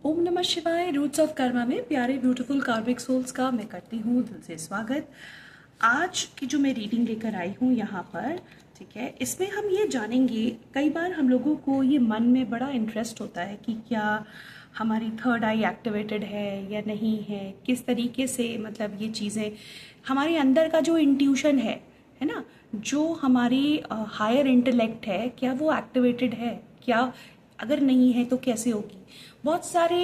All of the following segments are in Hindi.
ओम नमः शिवाय। रूट्स ऑफ कर्मा में प्यारे ब्यूटीफुल कार्मिक सोल्स का मैं करती हूँ दिल से स्वागत। आज की जो मैं रीडिंग लेकर आई हूँ यहाँ पर, ठीक है, इसमें हम ये जानेंगे, कई बार हम लोगों को ये मन में बड़ा इंटरेस्ट होता है कि क्या हमारी थर्ड आई एक्टिवेटेड है या नहीं है, किस तरीके से मतलब ये चीज़ें हमारे अंदर का जो इंट्यूशन है ना, जो हमारी हायर इंटेलेक्ट है, क्या वो एक्टिवेटेड है, क्या अगर नहीं है तो कैसे होगी। बहुत सारे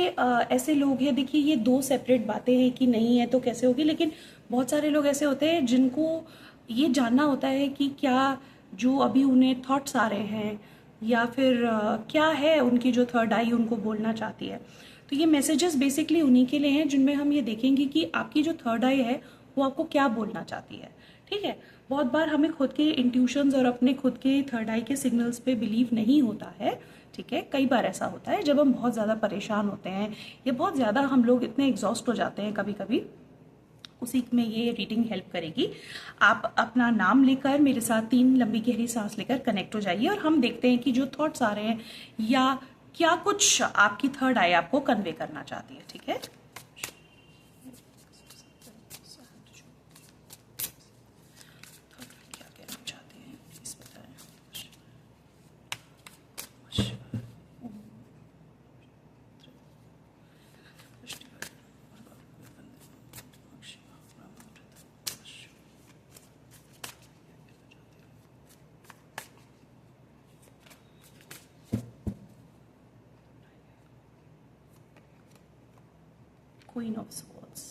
ऐसे लोग हैं, देखिए ये दो सेपरेट बातें हैं कि नहीं है तो कैसे होगी, लेकिन बहुत सारे लोग ऐसे होते हैं जिनको ये जानना होता है कि क्या जो अभी उन्हें थॉट्स आ रहे हैं या फिर क्या है उनकी जो थर्ड आई उनको बोलना चाहती है। तो ये मैसेजेस बेसिकली उन्हीं के लिए हैं जिनमें हम ये देखेंगे कि आपकी जो थर्ड आई है वो आपको क्या बोलना चाहती है। ठीक है, बहुत बार हमें खुद के इंट्यूशंस और अपने खुद के थर्ड आई के सिग्नल्स पे बिलीव नहीं होता है। ठीक है, कई बार ऐसा होता है जब हम बहुत ज़्यादा परेशान होते हैं या बहुत ज़्यादा हम लोग इतने एग्जॉस्ट हो जाते हैं कभी कभी, उसी में ये रीडिंग हेल्प करेगी। आप अपना नाम लेकर मेरे साथ 3 लंबी गहरी सांस लेकर कनेक्ट हो जाइए और हम देखते हैं कि जो थॉट्स आ रहे हैं या क्या कुछ आपकी थर्ड आई आपको कन्वे करना चाहती है। ठीक है, Queen of Swords,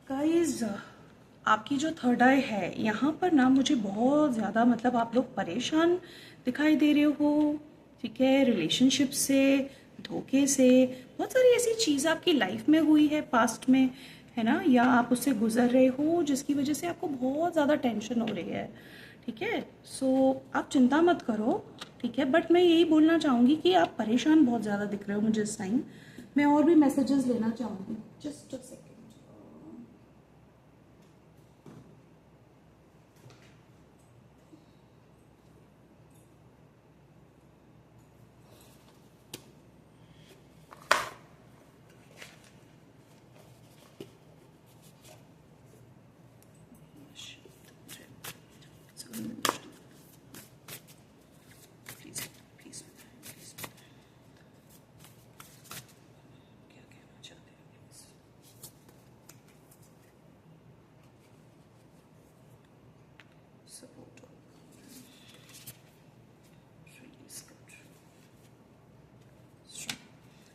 गाइस आपकी जो थर्ड आई है यहाँ पर ना, मुझे बहुत ज़्यादा मतलब आप लोग परेशान दिखाई दे रहे हो। ठीक है, रिलेशनशिप से, धोखे से, बहुत सारी ऐसी चीज़ आपकी लाइफ में हुई है पास्ट में, है ना, या आप उससे गुजर रहे हो जिसकी वजह से आपको बहुत ज़्यादा टेंशन हो रही है। ठीक है, सो आप चिंता मत करो। ठीक है, बट मैं यही बोलना चाहूँगी कि आप परेशान बहुत ज़्यादा दिख रहे हो मुझे इस टाइम। मैं और भी मैसेजेस लेना चाहूँगी, just a second.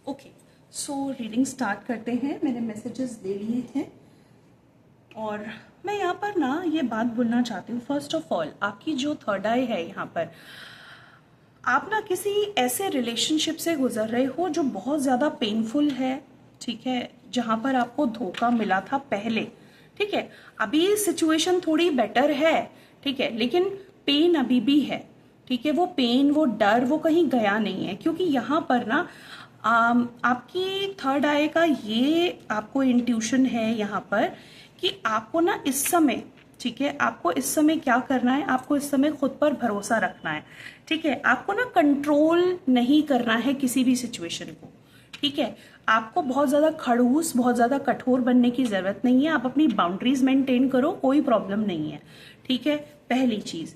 Okay, so reading start करते हैं। मैंने मैसेजेस ले लिए हैं और मैं यहाँ पर ना ये बात बोलना चाहती हूँ। फर्स्ट ऑफ ऑल, आपकी जो थर्ड आई है यहाँ पर, आप ना किसी ऐसे रिलेशनशिप से गुजर रहे हो जो बहुत ज़्यादा पेनफुल है। ठीक है, जहाँ पर आपको धोखा मिला था पहले। ठीक है, अभी सिचुएशन थोड़ी बेटर है, ठीक है, लेकिन पेन अभी भी है। ठीक है, वो पेन, वो डर, वो कहीं गया नहीं है, क्योंकि यहाँ पर ना आपकी थर्ड आई का ये आपको इंट्यूशन है यहाँ पर कि आपको ना इस समय, ठीक है, आपको इस समय क्या करना है, आपको इस समय खुद पर भरोसा रखना है। ठीक है, आपको ना कंट्रोल नहीं करना है किसी भी सिचुएशन को। ठीक है, आपको बहुत ज़्यादा खड़ूस, बहुत ज़्यादा कठोर बनने की ज़रूरत नहीं है। आप अपनी बाउंड्रीज मेंटेन करो, कोई प्रॉब्लम नहीं है। ठीक है, पहली चीज़,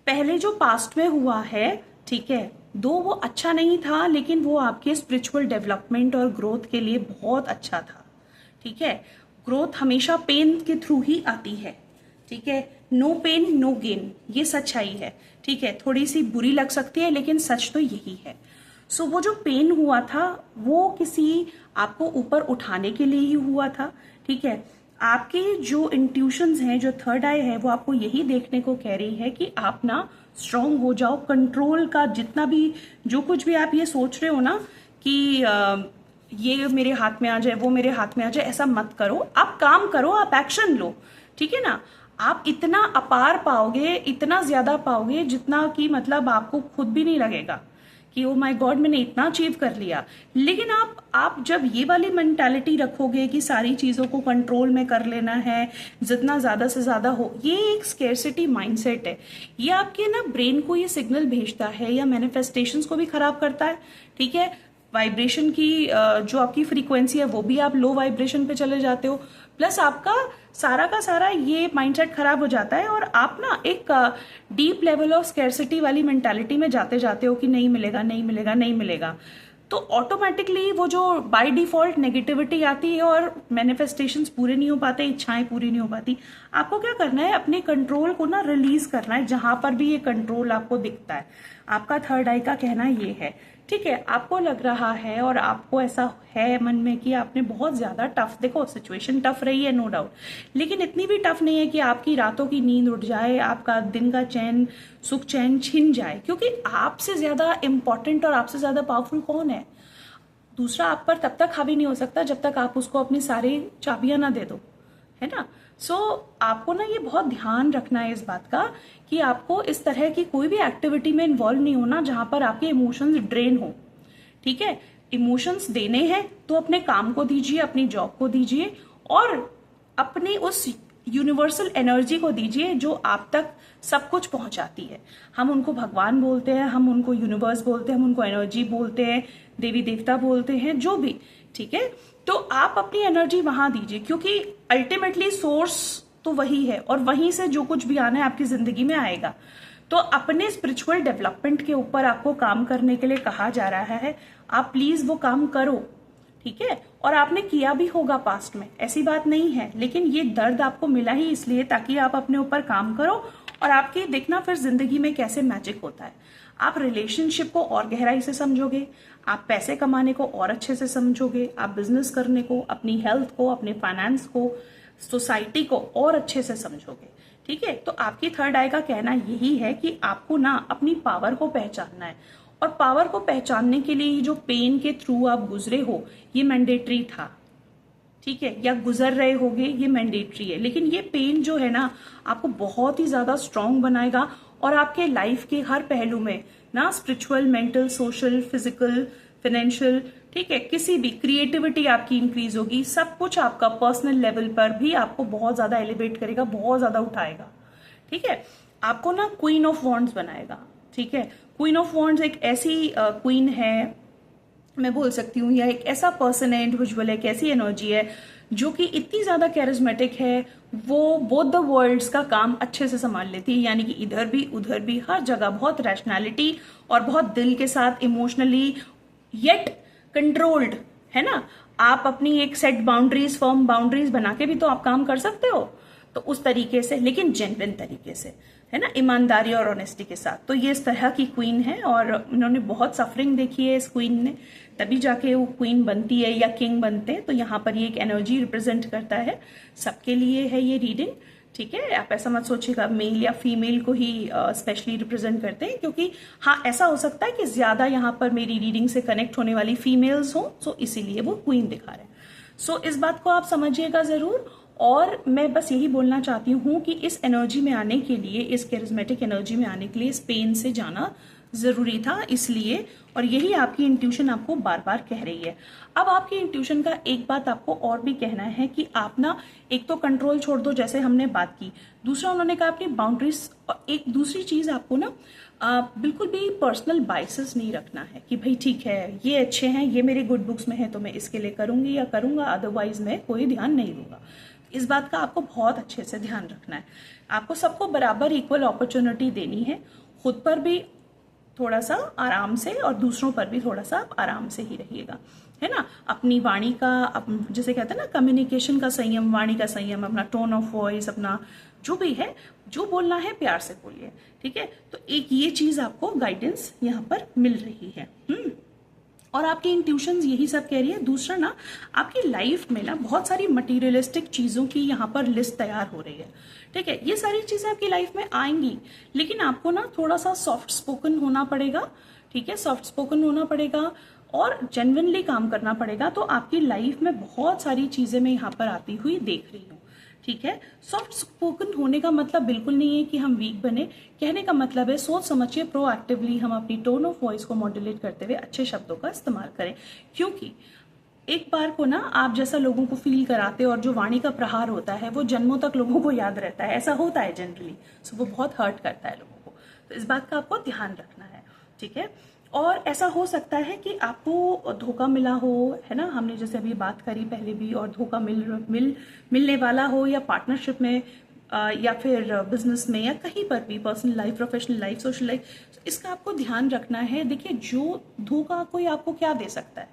पहले जो पास्ट में हुआ है, ठीक है, दो वो अच्छा नहीं था, लेकिन वो आपके स्पिरिचुअल डेवलपमेंट और ग्रोथ के लिए बहुत अच्छा था। ठीक है, ग्रोथ हमेशा पेन के थ्रू ही आती है। ठीक है, नो पेन नो गेन, ये सच्चाई है। ठीक है, थोड़ी सी बुरी लग सकती है लेकिन सच तो यही है। सो वो जो पेन हुआ था वो किसी आपको ऊपर उठाने के लिए ही हुआ था। ठीक है, आपके जो इंट्यूशंस हैं, जो थर्ड आई है, वो आपको यही देखने को कह रही है कि आप ना स्ट्रांग हो जाओ। कंट्रोल का जितना भी, जो कुछ भी आप ये सोच रहे हो ना कि ये मेरे हाथ में आ जाए, वो मेरे हाथ में आ जाए, ऐसा मत करो। आप काम करो, आप एक्शन लो। ठीक है ना, आप इतना अपार पाओगे, इतना ज्यादा पाओगे जितना कि मतलब आपको खुद भी नहीं लगेगा कि ओ माय गॉड मैंने इतना अचीव कर लिया। लेकिन आप जब ये वाली मेंटालिटी रखोगे कि सारी चीजों को कंट्रोल में कर लेना है, जितना ज्यादा से ज्यादा हो, ये एक स्केर्सिटी माइंडसेट है। ये आपके ना ब्रेन को ये सिग्नल भेजता है या मैनिफेस्टेशंस को भी खराब करता है। ठीक है, वाइब्रेशन की जो आपकी फ्रीक्वेंसी है वो भी आप लो वाइब्रेशन पे चले जाते हो, प्लस आपका सारा का सारा ये माइंडसेट खराब हो जाता है और आप ना एक डीप लेवल ऑफ स्कैर्सिटी वाली मेंटालिटी में जाते जाते हो कि नहीं मिलेगा, नहीं मिलेगा, नहीं मिलेगा। तो ऑटोमेटिकली वो जो बाय डिफॉल्ट नेगेटिविटी आती है और मैनिफेस्टेशंस पूरे नहीं हो पाते, इच्छाएं पूरी नहीं हो पाती। आपको क्या करना है, अपने कंट्रोल को ना रिलीज करना है जहां पर भी ये कंट्रोल आपको दिखता है। आपका थर्ड आई का कहना ये है, ठीक है, आपको लग रहा है और आपको ऐसा है मन में कि आपने बहुत ज्यादा टफ, देखो सिचुएशन टफ रही है नो डाउट, लेकिन इतनी भी टफ नहीं है कि आपकी रातों की नींद उड़ जाए, आपका दिन का चैन सुख चैन छिन जाए, क्योंकि आपसे ज्यादा इंपॉर्टेंट और आपसे ज्यादा पावरफुल कौन है? दूसरा आप पर तब तक हावी नहीं हो सकता जब तक आप उसको अपनी सारी चाबियां ना दे दो, है ना। सो आपको ना ये बहुत ध्यान रखना है इस बात का कि आपको इस तरह की कोई भी एक्टिविटी में इन्वॉल्व नहीं होना जहां पर आपके इमोशंस ड्रेन हो। ठीक है, इमोशंस देने हैं तो अपने काम को दीजिए, अपनी जॉब को दीजिए और अपनी उस यूनिवर्सल एनर्जी को दीजिए जो आप तक सब कुछ पहुंचाती है। हम उनको भगवान बोलते हैं, हम उनको यूनिवर्स बोलते हैं, हम उनको एनर्जी बोलते हैं, देवी देवता बोलते हैं, जो भी। ठीक है, तो आप अपनी एनर्जी वहां दीजिए क्योंकि अल्टीमेटली सोर्स तो वही है और वहीं से जो कुछ भी आना है आपकी जिंदगी में आएगा। तो अपने स्पिरिचुअल डेवलपमेंट के ऊपर आपको काम करने के लिए कहा जा रहा है, आप प्लीज वो काम करो। ठीक है, और आपने किया भी होगा पास्ट में, ऐसी बात नहीं है, लेकिन ये दर्द आपको मिला ही इसलिए ताकि आप अपने ऊपर काम करो और आपके देखना फिर जिंदगी में कैसे मैजिक होता है। आप रिलेशनशिप को और गहराई से समझोगे, आप पैसे कमाने को और अच्छे से समझोगे, आप बिजनेस करने को, अपनी हेल्थ को, अपने फाइनेंस को, सोसाइटी को और अच्छे से समझोगे। ठीक है, तो आपकी थर्ड आई का कहना यही है कि आपको ना अपनी पावर को पहचानना है और पावर को पहचानने के लिए जो पेन के थ्रू आप गुजरे हो ये मैंडेटरी था। ठीक है, या गुजर रहे होगे ये मैंडेटरी है, लेकिन ये पेन जो है ना आपको बहुत ही ज्यादा स्ट्रांग बनाएगा और आपके लाइफ के हर पहलू में ना spiritual, mental, social, physical, financial, ठीक है, किसी भी क्रिएटिविटी आपकी इंक्रीज होगी, सब कुछ आपका पर्सनल लेवल पर भी आपको बहुत ज्यादा एलिवेट करेगा, बहुत ज्यादा उठाएगा। ठीक है, आपको ना क्वीन ऑफ वॉन्ड्स बनाएगा। ठीक है, क्वीन ऑफ वॉन्ड्स एक ऐसी क्वीन है, मैं बोल सकती हूँ, या एक ऐसा पर्सन है, इंडिविजुअल है, एक ऐसी एनर्जी है जो कि इतनी ज्यादा कैरिज्मेटिक है, वो बोथ द वर्ल्ड्स का काम अच्छे से संभाल लेती है, यानी कि इधर भी उधर भी हर जगह बहुत रैशनैलिटी और बहुत दिल के साथ, इमोशनली येट कंट्रोल्ड, है ना। आप अपनी एक सेट बाउंड्रीज, फर्म बाउंड्रीज बना के भी तो आप काम कर सकते हो, तो उस तरीके से, लेकिन जेन्युइन तरीके से, है ना, ईमानदारी और ऑनेस्टी के साथ। तो ये इस तरह की क्वीन है और इन्होंने बहुत सफरिंग देखी है इस क्वीन ने, तभी जाके वो क्वीन बनती है या किंग बनते हैं। तो यहाँ पर ये एक एनर्जी रिप्रेजेंट करता है, सबके लिए है ये रीडिंग। ठीक है, आप ऐसा मत सोचिएगा मेल या फीमेल को ही स्पेशली रिप्रेजेंट करते हैं, क्योंकि हाँ ऐसा हो सकता है कि ज्यादा यहाँ पर मेरी रीडिंग से कनेक्ट होने वाली फीमेल्स हो, सो इसीलिए वो क्वीन दिखा रहे हैं। सो इस बात को आप समझिएगा जरूर। और मैं बस यही बोलना चाहती हूँ कि इस एनर्जी में आने के लिए, इस कैरिज्मेटिक एनर्जी में आने के लिए स्पेन से जाना जरूरी था, इसलिए, और यही आपकी इंट्यूशन आपको बार बार कह रही है। अब आपकी इंट्यूशन का एक बात आपको और भी कहना है कि आप ना एक तो कंट्रोल छोड़ दो, जैसे हमने बात की, दूसरा उन्होंने कहा अपनी बाउंड्रीज, और एक दूसरी चीज आपको ना बिल्कुल भी पर्सनल बाइसेस नहीं रखना है कि भाई ठीक है ये अच्छे हैं, ये मेरे गुड बुक्स में है तो मैं इसके लिए करूंगी या करूंगा, अदरवाइज मैं कोई ध्यान नहीं दूंगा। इस बात का आपको बहुत अच्छे से ध्यान रखना है। आपको सबको बराबर इक्वल अपॉर्चुनिटी देनी है, खुद पर भी थोड़ा सा आराम से और दूसरों पर भी थोड़ा सा आप आराम से ही रहिएगा, है ना। अपनी वाणी का, जैसे कहते हैं ना, कम्युनिकेशन का संयम, वाणी का संयम, अपना टोन ऑफ वॉइस, अपना जो भी है, जो बोलना है प्यार से बोलिए। ठीक है, तो एक ये चीज आपको गाइडेंस यहाँ पर मिल रही है। और आपकी इंट्यूशंस यही सब कह रही है। दूसरा ना, आपकी लाइफ में ना बहुत सारी मटीरियलिस्टिक चीजों की यहाँ पर लिस्ट तैयार हो रही है। ठीक है, ये सारी चीजें आपकी लाइफ में आएंगी, लेकिन आपको ना थोड़ा सा सॉफ्ट स्पोकन होना पड़ेगा। ठीक है, सॉफ्ट स्पोकन होना पड़ेगा और जेन्युइनली काम करना पड़ेगा। तो आपकी लाइफ में बहुत सारी चीजें मैं यहाँ पर आती हुई देख रही हूँ। ठीक है। सॉफ्ट स्पोकन होने का मतलब बिल्कुल नहीं है कि हम वीक बने। कहने का मतलब है सोच समझिए, प्रोएक्टिवली हम अपनी टोन ऑफ वॉइस को मॉड्यूलेट करते हुए अच्छे शब्दों का इस्तेमाल करें। क्योंकि एक बार को ना आप जैसा लोगों को फील कराते और जो वाणी का प्रहार होता है वो जन्मों तक लोगों को याद रहता है, ऐसा होता है जनरली। सो वो बहुत हर्ट करता है लोगों को, तो इस बात का आपको ध्यान रखना है, ठीक है। और ऐसा हो सकता है कि आपको धोखा मिला हो, है ना, हमने जैसे अभी बात करी पहले भी, और धोखा मिलने वाला हो, या पार्टनरशिप में या फिर बिजनेस में, या कहीं पर भी, personal life, professional life, social life, इसका आपको ध्यान रखना है। देखिए, जो धोखा कोई आपको क्या दे सकता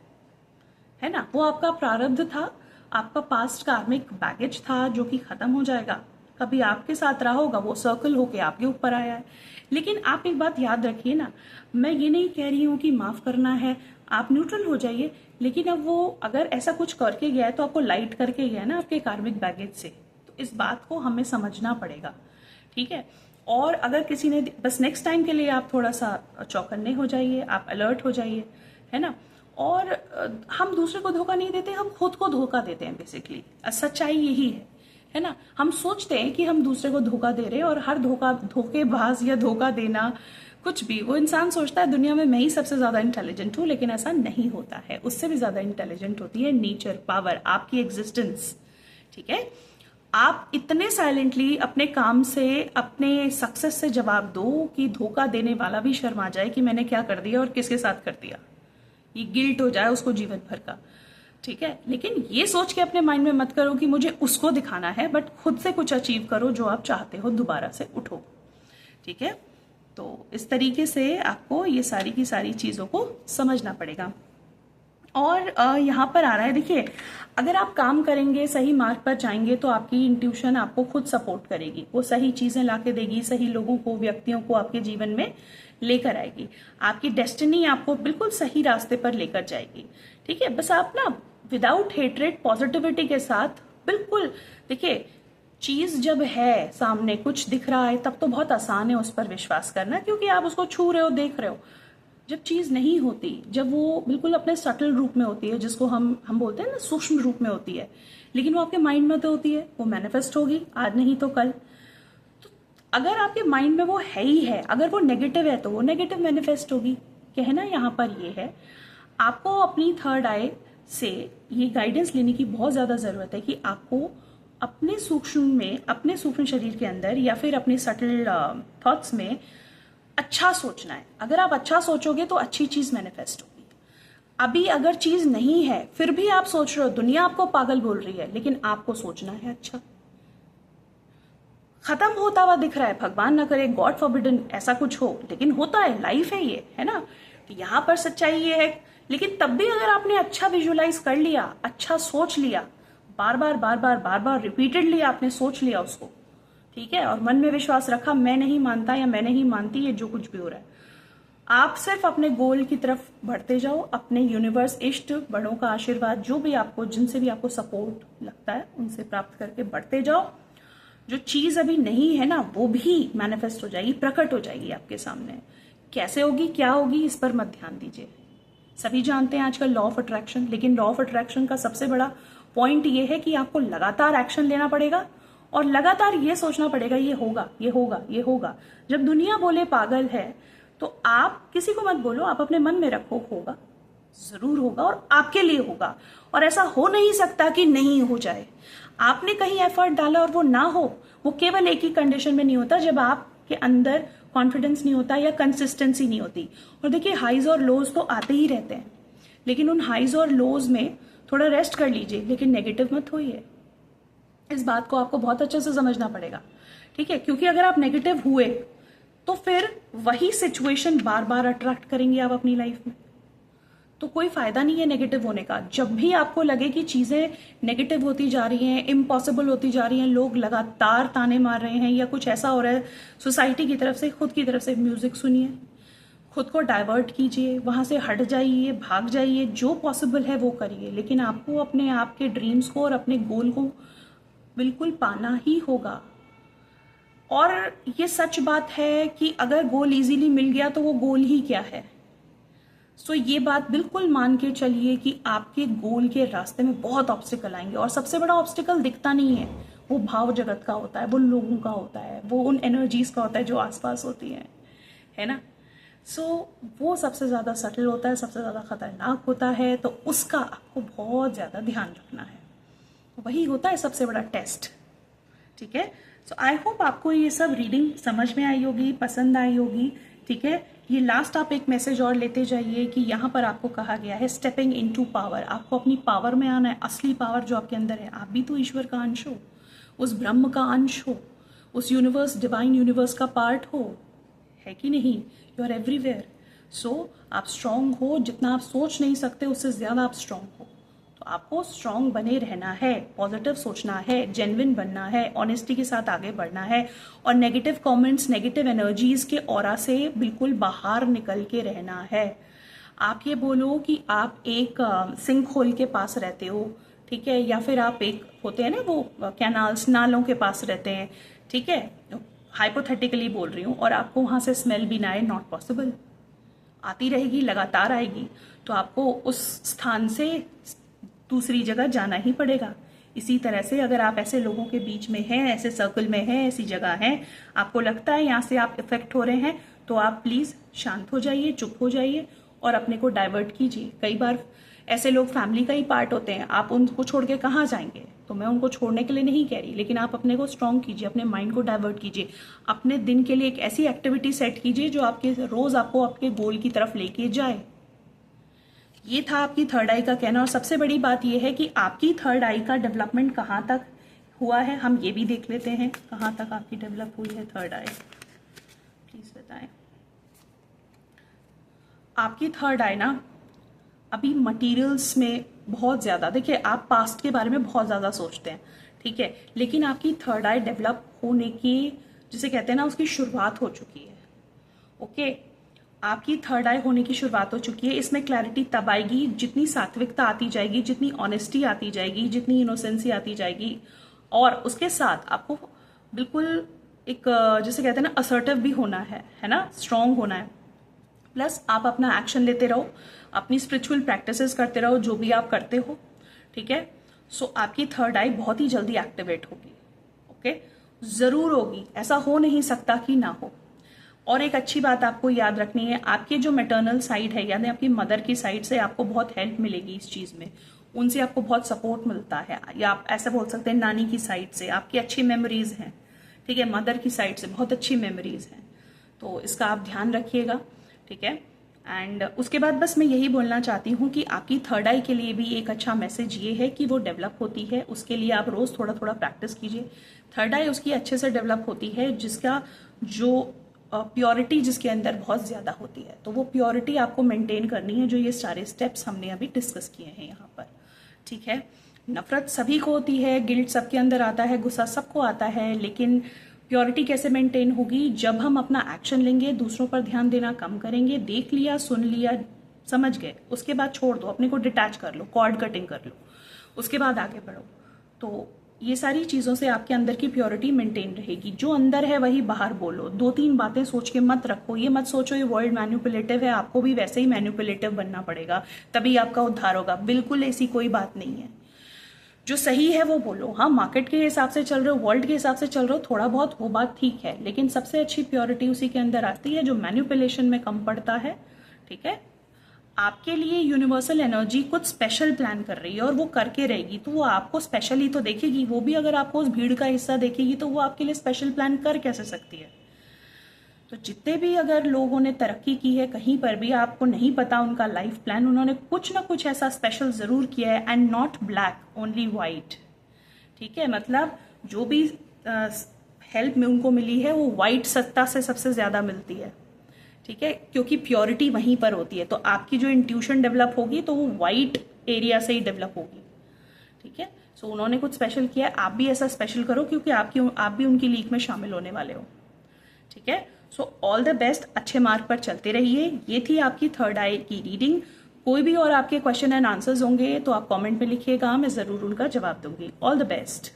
है ना, वो आपका प्रारब्ध था, आपका पास्ट कार्मिक बैगेज था जो कि खत्म हो जाएगा। कभी आपके साथ रहा होगा, वो सर्कल होके आपके ऊपर आया है। लेकिन आप एक बात याद रखिए ना, मैं ये नहीं कह रही हूँ कि माफ करना है, आप न्यूट्रल हो जाइए, लेकिन अब वो अगर ऐसा कुछ करके गया है तो आपको लाइट करके गया ना आपके कार्मिक बैगेज से, तो इस बात को हमें समझना पड़ेगा, ठीक है। और अगर किसी ने, बस नेक्स्ट टाइम के लिए आप थोड़ा सा चौकन्ने हो जाइए, आप अलर्ट हो जाइए, है ना। और हम दूसरे को धोखा नहीं देते, हम खुद को धोखा देते हैं बेसिकली, सच्चाई यही है ना। हम सोचते हैं कि हम दूसरे को धोखा दे रहे हैं, और हर धोखेबाज या धोखा देना कुछ भी, वो इंसान सोचता है दुनिया में मैं ही सबसे ज्यादा इंटेलिजेंट हूं, लेकिन ऐसा नहीं होता है। उससे भी ज्यादा इंटेलिजेंट होती है नेचर, पावर, आपकी एग्जिस्टेंस, ठीक है। आप इतने साइलेंटली अपने काम से, अपने सक्सेस से जवाब दो कि धोखा देने वाला भी शर्मा जाए कि मैंने क्या कर दिया और किसके साथ कर दिया, ये गिल्ट हो जाए उसको जीवन भर का, ठीक है। लेकिन ये सोच के अपने माइंड में मत करो कि मुझे उसको दिखाना है, बट खुद से कुछ अचीव करो जो आप चाहते हो, दोबारा से उठो, ठीक है। तो इस तरीके से आपको ये सारी की सारी चीजों को समझना पड़ेगा। और यहाँ पर आ रहा है, देखिए, अगर आप काम करेंगे, सही मार्ग पर जाएंगे, तो आपकी इंट्यूशन आपको खुद सपोर्ट करेगी, वो सही चीजें लाके देगी, सही लोगों को, व्यक्तियों को आपके जीवन में लेकर आएगी, आपकी डेस्टिनी आपको बिल्कुल सही रास्ते पर लेकर जाएगी, ठीक है। बस आप ना विदाउट हेट्रेड, पॉजिटिविटी के साथ, बिल्कुल, देखिए, चीज जब है सामने, कुछ दिख रहा है, तब तो बहुत आसान है उस पर विश्वास करना, क्योंकि आप उसको छू रहे हो, देख रहे हो। जब चीज नहीं होती, जब वो बिल्कुल अपने सटल रूप में होती है, जिसको हम बोलते हैं ना, सूक्ष्म रूप में होती है, लेकिन वो आपके माइंड में तो होती है, वो मैनिफेस्ट होगी आज नहीं तो कल। तो अगर आपके माइंड में वो है ही है, अगर वो नेगेटिव है तो वो नेगेटिव मैनिफेस्ट होगी। कहना यहाँ पर ये है, आपको अपनी थर्ड आई से ये गाइडेंस लेने की बहुत ज्यादा जरूरत है कि आपको अपने सूक्ष्म में, अपने सूक्ष्म शरीर के अंदर, या फिर अपने सटल थॉट्स में अच्छा सोचना है। अगर आप अच्छा सोचोगे तो अच्छी चीज मैनिफेस्ट होगी। अभी अगर चीज नहीं है फिर भी आप सोच रहे हो, दुनिया आपको पागल बोल रही है, लेकिन आपको सोचना है अच्छा। खत्म होता हुआ दिख रहा है, भगवान ना करे, गॉड फॉरबिडन ऐसा कुछ हो, लेकिन होता है, लाइफ है ये, है ना। तो यहाँ पर सच्चाई ये है, लेकिन तब भी अगर आपने अच्छा विजुलाइज कर लिया, अच्छा सोच लिया, बार बार रिपीटेडली आपने सोच लिया उसको, ठीक है, और मन में विश्वास रखा, मैं नहीं मानता या मैं नहीं मानती ये जो कुछ भी हो रहा है, आप सिर्फ अपने गोल की तरफ बढ़ते जाओ, अपने यूनिवर्स, इष्ट, बड़ों का आशीर्वाद, जो भी आपको, जिनसे भी आपको सपोर्ट लगता है, उनसे प्राप्त करके बढ़ते जाओ। जो चीज अभी नहीं है ना, वो भी मैनिफेस्ट हो जाएगी, प्रकट हो जाएगी आपके सामने। कैसे होगी, क्या होगी, इस पर मत ध्यान दीजिए। सभी जानते हैं आजकल लॉ ऑफ अट्रैक्शन, लेकिन लॉ ऑफ अट्रैक्शन का सबसे बड़ा पॉइंट ये है कि आपको लगातार एक्शन लेना पड़ेगा, और लगातार ये सोचना पड़ेगा, ये होगा, ये होगा, ये होगा। जब दुनिया बोले पागल है, तो आप किसी को मत बोलो, आप अपने मन में रखो, होगा, जरूर होगा, और आपके लिए होगा। और ऐसा हो नहीं सकता कि नहीं हो जाए। आपने कहीं एफर्ट डाला और वो ना हो, वो केवल एक ही कंडीशन में नहीं होता, जब आपके अंदर कॉन्फिडेंस नहीं होता या कंसिस्टेंसी नहीं होती। और देखिए, हाइज और लोज तो आते ही रहते हैं, लेकिन उन हाइज और लोज में थोड़ा रेस्ट कर लीजिए, लेकिन नेगेटिव मत होइए। इस बात को आपको बहुत अच्छे से समझना पड़ेगा, ठीक है, क्योंकि अगर आप नेगेटिव हुए तो फिर वही सिचुएशन बार बार अट्रैक्ट करेंगे आप अपनी लाइफ में, तो कोई फायदा नहीं है नेगेटिव होने का। जब भी आपको लगे कि चीजें नेगेटिव होती जा रही हैं, इम्पॉसिबल होती जा रही हैं, लोग लगातार ताने मार रहे हैं, या कुछ ऐसा हो रहा है सोसाइटी की तरफ से, खुद की तरफ से, म्यूजिक सुनिए, खुद को डाइवर्ट कीजिए, वहां से हट जाइए, भाग जाइए, जो पॉसिबल है वो करिए, लेकिन आपको अपने आप के ड्रीम्स को और अपने गोल को बिल्कुल पाना ही होगा। और ये सच बात है कि अगर गोल इजीली मिल गया तो वो गोल ही क्या है। सो ये बात बिल्कुल मान के चलिए कि आपके गोल के रास्ते में बहुत ऑब्स्टिकल आएंगे, और सबसे बड़ा ऑब्स्टिकल दिखता नहीं है, वो भाव जगत का होता है, वो लोगों का होता है, वो उन एनर्जीज का होता है जो आसपास होती हैं, है ना। सो वो सबसे ज़्यादा सटल होता है, सबसे ज़्यादा खतरनाक होता है, तो उसका आपको बहुत ज़्यादा ध्यान रखना है। वही होता है सबसे बड़ा टेस्ट, ठीक है। सो आई होप आपको ये सब रीडिंग समझ में आई होगी, पसंद आई होगी, ठीक है। ये लास्ट आप एक मैसेज और लेते जाइए कि यहाँ पर आपको कहा गया है स्टेपिंग इनटू पावर, आपको अपनी पावर में आना है, असली पावर जो आपके अंदर है। आप भी तो ईश्वर का अंश हो, उस ब्रह्म का अंश हो, उस यूनिवर्स, डिवाइन यूनिवर्स का पार्ट हो, है कि नहीं। You are everywhere. सो आप स्ट्रांग हो, जितना आप सोच नहीं सकते उससे ज़्यादा आप स्ट्रांग हो। तो आपको स्ट्रांग बने रहना है, पॉजिटिव सोचना है, जेन्युइन बनना है, ऑनेस्टी के साथ आगे बढ़ना है, और नेगेटिव कमेंट्स, नेगेटिव एनर्जीज के ऑरा से बिल्कुल बाहर निकल के रहना है। आप ये बोलो कि आप एक सिंक होल के पास रहते हो, ठीक है, या फिर आप एक होते हैं ना वो कैनाल्स, नालों के पास रहते हैं, ठीक है, हाइपोथेटिकली बोल रही हूँ, और आपको वहाँ से स्मेल भी ना आए, नॉट पॉसिबल। आती रहेगी, लगातार आएगी, तो आपको उस स्थान से दूसरी जगह जाना ही पड़ेगा। इसी तरह से अगर आप ऐसे लोगों के बीच में हैं, ऐसे सर्कल में हैं, ऐसी जगह हैं, आपको लगता है यहाँ से आप इफेक्ट हो रहे हैं, तो आप प्लीज़ शांत हो जाइए, चुप हो जाइए और अपने को डाइवर्ट कीजिए। कई बार ऐसे लोग फैमिली का ही पार्ट होते हैं, आप उनको छोड़ के कहाँ जाएंगे। तो मैं उनको छोड़ने के लिए नहीं कह रही, लेकिन आप अपने को स्ट्रांग कीजिए, अपने माइंड को डाइवर्ट कीजिए, अपने दिन के लिए एक ऐसी एक्टिविटी सेट कीजिए जो आपके रोज आपको आपके गोल की तरफ लेके जाए। ये था आपकी थर्ड आई का कहना। और सबसे बड़ी बात यह है कि आपकी थर्ड आई का डेवलपमेंट कहाँ तक हुआ है, हम ये भी देख लेते हैं कहाँ तक आपकी डेवलप हुई है थर्ड आई, प्लीज बताएं। आपकी थर्ड आई ना अभी मटेरियल्स में बहुत ज़्यादा, देखिए आप पास्ट के बारे में बहुत ज़्यादा सोचते हैं, ठीक है, लेकिन आपकी थर्ड आई डेवलप होने की, जिसे कहते हैं ना, उसकी शुरुआत हो चुकी है। ओके, आपकी थर्ड आई होने की शुरुआत हो चुकी है। इसमें क्लैरिटी तब आएगी जितनी सात्विकता आती जाएगी, जितनी ऑनेस्टी आती जाएगी, जितनी इनोसेंसी आती जाएगी, और उसके साथ आपको बिल्कुल एक, जिसे कहते हैं ना, असर्टिव भी होना है ना, स्ट्रांग होना है। प्लस आप अपना एक्शन लेते रहो, अपनी स्पिरिचुअल प्रैक्टिसेस करते रहो, जो भी आप करते हो, ठीक है। सो आपकी थर्ड आई बहुत ही जल्दी एक्टिवेट होगी। ओके, जरूर होगी, ऐसा हो नहीं सकता कि ना हो। और एक अच्छी बात आपको याद रखनी है, आपके जो मैटरनल साइड है, यानी आपकी मदर की साइड से आपको बहुत हेल्प मिलेगी इस चीज में, उनसे आपको बहुत सपोर्ट मिलता है, या आप ऐसा बोल सकते हैं नानी की साइड से आपकी अच्छी मेमोरीज हैं, ठीक है, मदर की साइड से बहुत अच्छी मेमोरीज हैं। तो इसका आप ध्यान रखिएगा, ठीक है। एंड उसके बाद बस मैं यही बोलना चाहती हूँ कि आपकी थर्ड आई के लिए भी एक अच्छा मैसेज ये है कि वो डेवलप होती है, उसके लिए आप रोज थोड़ा थोड़ा प्रैक्टिस कीजिए। थर्ड आई उसकी अच्छे से डेवलप होती है जिसका जो प्योरिटी जिसके अंदर बहुत ज्यादा होती है, तो वो प्योरिटी आपको मेंटेन करनी है, जो ये सारे स्टेप्स हमने अभी डिस्कस किए हैं यहाँ पर, ठीक है। नफरत सभी को होती है, गिल्ट सबके अंदर आता है, गुस्सा सबको आता है, लेकिन प्योरिटी कैसे मेंटेन होगी, जब हम अपना एक्शन लेंगे, दूसरों पर ध्यान देना कम करेंगे, देख लिया, सुन लिया, समझ गए, उसके बाद छोड़ दो, अपने को डिटैच कर लो, कॉर्ड कटिंग कर लो, उसके बाद आगे बढ़ो। तो ये सारी चीजों से आपके अंदर की प्योरिटी मेंटेन रहेगी। जो अंदर है वही बाहर बोलो, 2-3 बातें सोच के मत रखो, ये मत सोचो ये वर्ल्ड मैन्युपुलेटिव है, आपको भी वैसे ही मैन्युपुलेटिव बनना पड़ेगा तभी आपका उद्धार होगा। बिल्कुल ऐसी कोई बात नहीं है। जो सही है वो बोलो। हाँ, मार्केट के हिसाब से चल रहे हो, वर्ल्ड के हिसाब से चल रहे हो, थोड़ा बहुत वो बात ठीक है, लेकिन सबसे अच्छी प्योरिटी उसी के अंदर आती है जो मैन्युपुलेशन में कम पड़ता है, ठीक है। आपके लिए यूनिवर्सल एनर्जी कुछ स्पेशल प्लान कर रही है और वो करके रहेगी, तो वो आपको स्पेशल ही तो देखेगी। वो भी अगर आपको उस भीड़ का हिस्सा देखेगी तो वो आपके लिए स्पेशल प्लान कर कैसे सकती है। तो जितने भी अगर लोगों ने तरक्की की है कहीं पर भी, आपको नहीं पता उनका लाइफ प्लान, उन्होंने कुछ ना कुछ ऐसा स्पेशल जरूर किया है, and not black, only white, ठीक है। मतलब जो भी हेल्प में उनको मिली है वो वाइट सत्ता से सबसे ज्यादा मिलती है, ठीक है, क्योंकि प्योरिटी वहीं पर होती है। तो आपकी जो इंट्यूशन डेवलप होगी तो वो वाइट एरिया से ही डेवलप होगी, ठीक है। सो उन्होंने कुछ स्पेशल किया है, आप भी ऐसा स्पेशल करो, क्योंकि आप भी उनकी लीग में शामिल होने वाले हो, ठीक है। सो ऑल द बेस्ट, अच्छे मार्क पर चलते रहिए। ये थी आपकी थर्ड आई की रीडिंग। कोई भी और आपके क्वेश्चन एंड आंसर्स होंगे तो आप कमेंट में लिखिएगा, मैं जरूर उनका जवाब दूंगी। All the best.